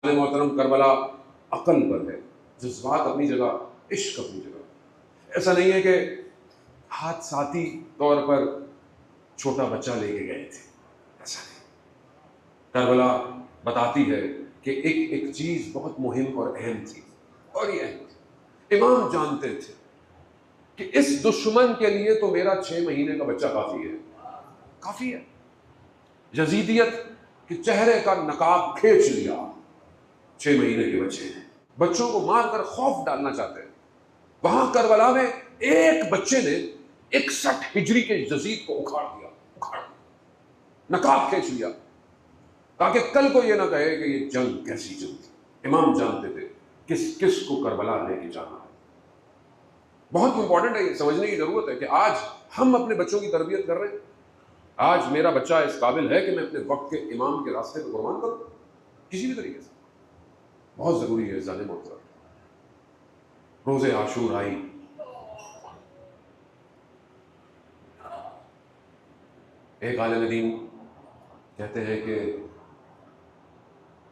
محترم کربلا عقل پر ہے، جذبات اپنی جگہ، عشق اپنی جگہ. ایسا نہیں ہے کہ حادثاتی طور پر چھوٹا بچہ لے کے گئے تھے، ایسا نہیں. کربلا بتاتی ہے کہ ایک ایک چیز بہت مہم اور اہم تھی، اور یہ اہم تھی. امام جانتے تھے کہ اس دشمن کے لیے تو میرا 6 مہینے کا بچہ کافی ہے، کافی ہے. یزیدیت کہ چہرے کا نقاب کھینچ لیا، 6 مہینے کے بچے ہیں، بچوں کو مار کر خوف ڈالنا چاہتے ہیں. وہاں کربلا میں ایک بچے نے 61 ہجری کے یزید کو اکھاڑ دیا، نقاب کھینچ لیا، تاکہ کل کو یہ نہ کہے کہ یہ جنگ کیسی جنگ تھی. امام جانتے تھے کس کس کو کربلا لے کے جانا ہے. بہت امپورٹنٹ ہے، یہ سمجھنے کی ضرورت ہے کہ آج ہم اپنے بچوں کی تربیت کر رہے ہیں. آج میرا بچہ اس قابل ہے کہ میں اپنے وقت کے امام کے راستے کو قربان کروں کسی بھی طریقے سے. بہت ضروری ہے عزیزان محترم. روز عاشور آئی، ایک عالم دین کہتے ہیں کہ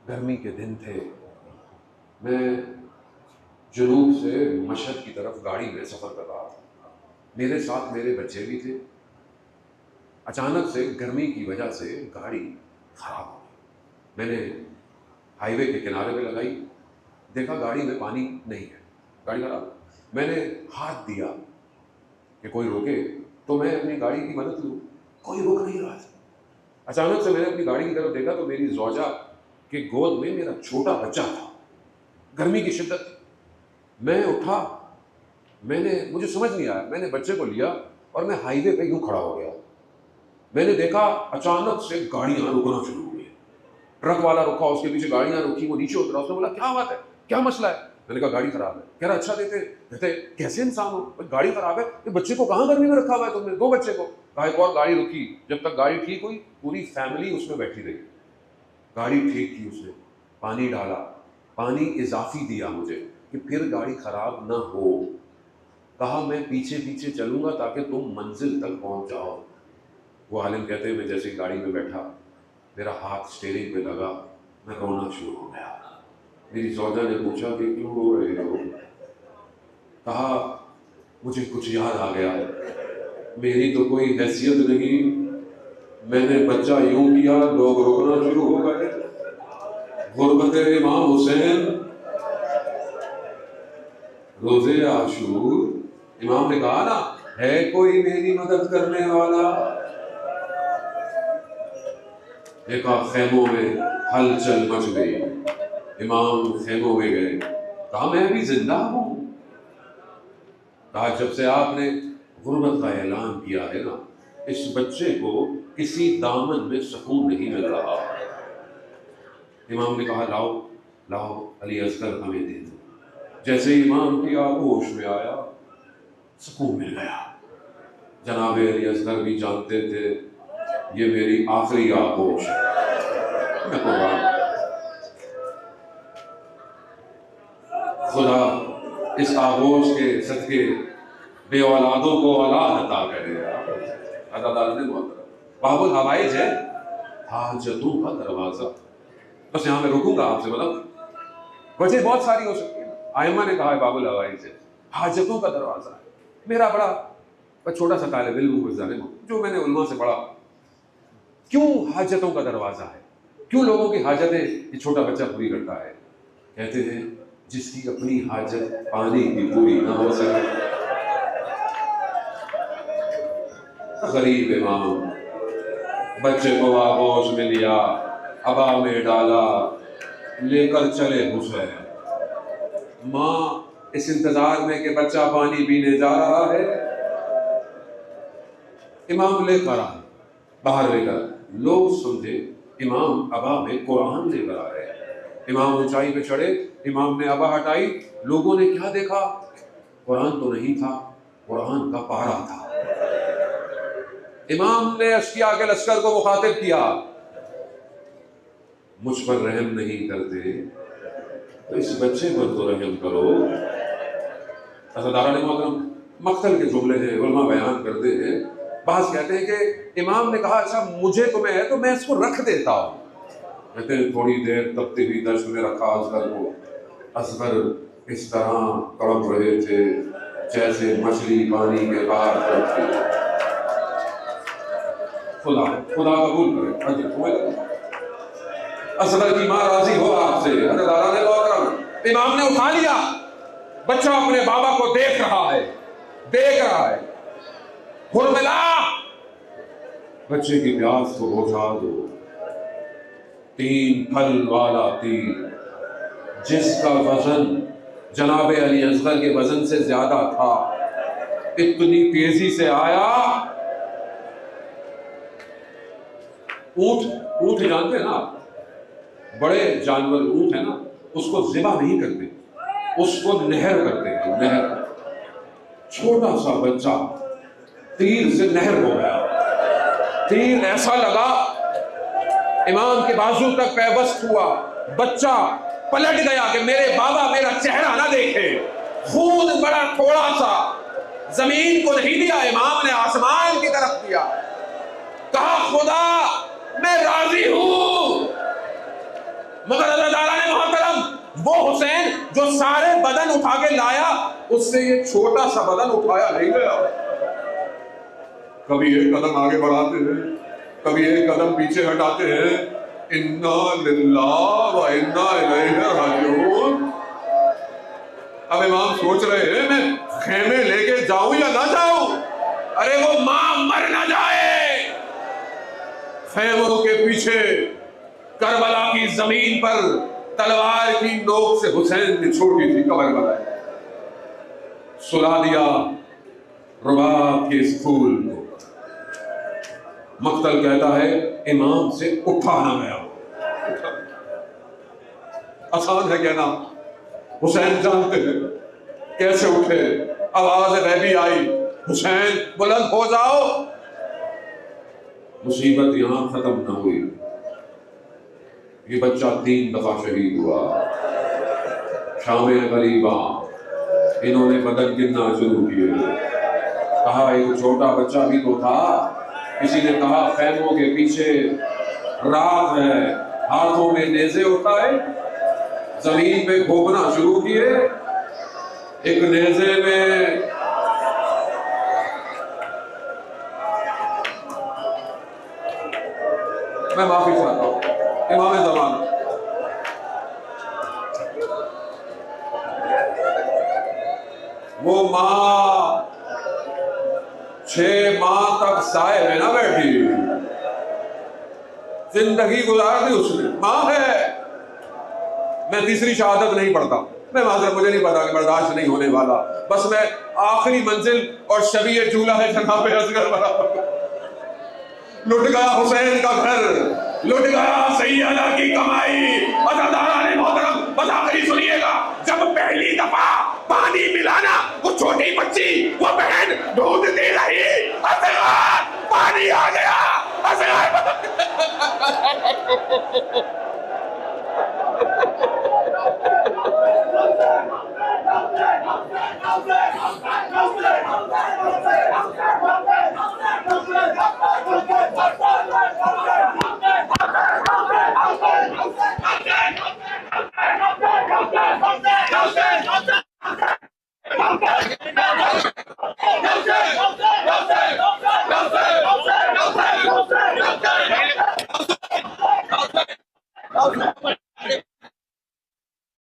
گرمی کے دن تھے، میں جنوب سے مشہد کی طرف گاڑی میں سفر کر رہا تھا، میرے ساتھ میرے بچے بھی تھے. اچانک سے گرمی کی وجہ سے گاڑی خراب ہو گئی. میں نے ہائی وے کے کنارے پہ لگائی، دیکھا گاڑی میں پانی نہیں ہے، گاڑی خراب. میں نے ہاتھ دیا کہ کوئی روکے تو میں اپنی گاڑی کی مدد لوں، کوئی روک نہیں رہا تھا. اچانک سے میں نے اپنی گاڑی کی طرف دیکھا تو میری زوجہ کے گود میں میرا چھوٹا بچہ تھا. گرمی کی شدت تھی. میں اٹھا، مجھے سمجھ نہیں آیا، میں نے بچے کو لیا اور میں ہائی وے پہ یوں کھڑا ہو گیا. میں نے دیکھا اچانک سے گاڑیاں رکنا شروع ہو گئی. ٹرک والا رکا، اس کے پیچھے گاڑیاں رکی، وہ نیچے اترا. اس نے بولا کیا بات ہے، کیا مسئلہ ہے؟ میں نے کہا گاڑی خراب ہے. کہہ رہا اچھا کہتے کیسے انسان ہو، گاڑی خراب ہے، یہ بچے کو کہاں گرمی میں رکھا ہوا ہے تم نے؟ 2 بچے کو. کہا ایک اور گاڑی رکی، جب تک گاڑی ٹھیک ہوئی پوری فیملی اس میں بیٹھی رہی. گاڑی ٹھیک کی اس نے، پانی ڈالا، پانی اضافی دیا مجھے کہ پھر گاڑی خراب نہ ہو. کہا میں پیچھے پیچھے چلوں گا تاکہ تم منزل تک پہنچ جاؤ. وہ عالم کہتے ہیں میں جیسے گاڑی میں بیٹھا، میرا ہاتھ اسٹیئرنگ پہ لگا، میں رونا شروع ہو گیا. میری زوجہ نے پوچھا کہ کیوں رو رہے ہو؟ کہا مجھے کچھ یاد آ گیا، میری تو کوئی حیثیت نہیں، میں نے بچہ یوں کیا لوگ رونا شروع ہو گئے. غربت امام حسین، روز عاشور. امام نے کہا نا ہے کوئی میری مدد کرنے والا. دیکھا خیموں میں ہلچل مچ گئی. امام خیموں میں گئے، کہا میں بھی زندہ ہوں. کہا جب سے آپ نے غربت کا اعلان کیا ہے نا، اس بچے کو کسی دامن میں سکون نہیں مل رہا. امام نے کہا لاؤ لاؤ علی اصغر ہمیں دے دو. جیسے امام کی آغوش میں آیا سکون مل گیا. جناب علی اصغر بھی جانتے تھے یہ میری آخری آغوش ہے. میں قربان خدا اس آغوش کے صدقے بے اولادوں کو اولاد عطا کرے. عطا نے محترم باب الحوائج ہے، حاجتوں کا دروازہ. بس یہاں میں رکوں گا آپ سے، مطلب وجہ بہت ساری ہو سکتی ہے. آئمہ نے کہا ہے باب الحوائج ہے، حاجتوں کا دروازہ ہے. میرا بڑا چھوٹا سا طالب علم ہوں جو میں نے علماء سے پڑھا، کیوں حاجتوں کا دروازہ ہے، کیوں لوگوں کی حاجتیں یہ چھوٹا بچہ پوری کرتا ہے؟ کہتے ہیں جس کی اپنی حاجت پانی کی پوری نہ ہو سکے. غریب امام بچے کو آغوش میں لیا، ابا میں ڈالا، لے کر چلے حسین. ماں اس انتظار میں کہ بچہ پانی پینے جا رہا ہے، امام لے کر آئے، باہر لے کر. لوگ سمجھے امام ابا میں قرآن لے کر آ رہے ہیں. امام اونچائی پہ چڑھے، امام نے ابا ہٹائی. لوگوں نے کیا دیکھا؟ قرآن تو نہیں تھا، قرآن کا پارا تھا. امام نے اشقیاء کے لشکر کو مخاطب کیا، مجھ پر رحم نہیں کرتے تو اس بچے پر تو رحم کرو. عزیزان محترم مقتل کے جملے ہیں، علماء بیان کرتے ہیں. بعض کہتے ہیں کہ امام نے کہا اچھا مجھے تمہیں ہے تو میں اس کو رکھ دیتا ہوں. کہتے ہیں تھوڑی دیر تپتی ہوئی دشت میں رکھا اصغر کو، اصغر اس طرح تڑپ رہے تھے جیسے مچھلی پانی کے باہر تڑپتی ہے۔ خدا قبول کرے۔ اصغر کی ماں راضی ہو آپ سے، حضرت اعلیٰ محترم امام نے اٹھا لیا، بچہ اپنے بابا کو دیکھ رہا ہے، ہرملا، بچے کی پیاس کو بجھا دو۔ 3 پھل والا تیر جس کا وزن جناب علی اصغر کے وزن سے زیادہ تھا، اتنی تیزی سے آیا۔ اونٹ جانتے ہیں نا، بڑے جانور اونٹ ہے نا، اس کو ذبح نہیں کرتے، اس کو نہر کرتے ہیں، نہر۔ چھوٹا سا بچہ تیر سے نہر ہو گیا، تیر ایسا لگا امام کے بازو تک پیوست ہوا، بچہ پلٹ گیا کہ میرے بابا میرا چہرہ نہ دیکھے، خون بڑا تھوڑا سا، زمین کو نہیں دیا، امام نے آسمان کی طرف دیا، کہا خدا میں راضی ہوں۔ مگر اللہ تعالیٰ نے محترم وہ حسین جو سارے بدن اٹھا کے لایا، اس سے یہ چھوٹا سا بدن اٹھایا نہیں گیا۔ کبھی ایک قدم آگے بڑھاتے ہیں، کبھی ایک قدم پیچھے ہٹاتے ہیں۔ انا للہ و انا الیہ راجعون۔ اب امام سوچ رہے ہیں میں خیمے لے کے جاؤں یا نہ جاؤں؟ ارے وہ ماں مر نہ جائے۔ خیموں کے پیچھے کربلا کی زمین پر تلوار کی نوک سے حسین نے چھوٹی سی قبر بنائی، سلا دیا رباط کے اس پھول کو۔ مقتل کہتا ہے امام سے اٹھا نہ گیا۔ آسان ہے کہنا، حسین جانتے ہیں کیسے اٹھے۔ آواز غیبی آئی، حسین بلند ہو جاؤ۔ مصیبت یہاں ختم نہ ہوئی، یہ بچہ 3 دفعہ شہید ہوا۔ شام غریباں انہوں نے بدن گننا شروع کیے، کہا ایک چھوٹا بچہ بھی تو تھا۔ کسی نے کہا خیموں کے پیچھے رات ہے، ہاتھوں میں نیزے اٹھائے، زمین پہ گھونپنا شروع کیے۔ ایک نیزے میں میں معافی چاہتا ہوں امام زمان، وہ ماں 6 ماہ تک سائے میں نہ بیٹھی، زندگی گزار دی اس نے، ماں ہے۔ میں تیسری شہادت نہیں پڑھتا، میں معذرت، مجھے نہیں پتا کہ برداشت نہیں ہونے والا، بس میں آخری منزل اور شبیہ چولہا ہے جناب اصغر برابر۔ لٹ گیا حسین کا گھر، لٹ گیا سیدہ کی کمائی۔ عزاداران محترم بس آخری سنیے گا، جب پہلی دفعہ پانی ملانا وہ چھوٹی بچی وہ بہن ڈھونڈتی رہی، اصغر پانی آ گیا، اصغر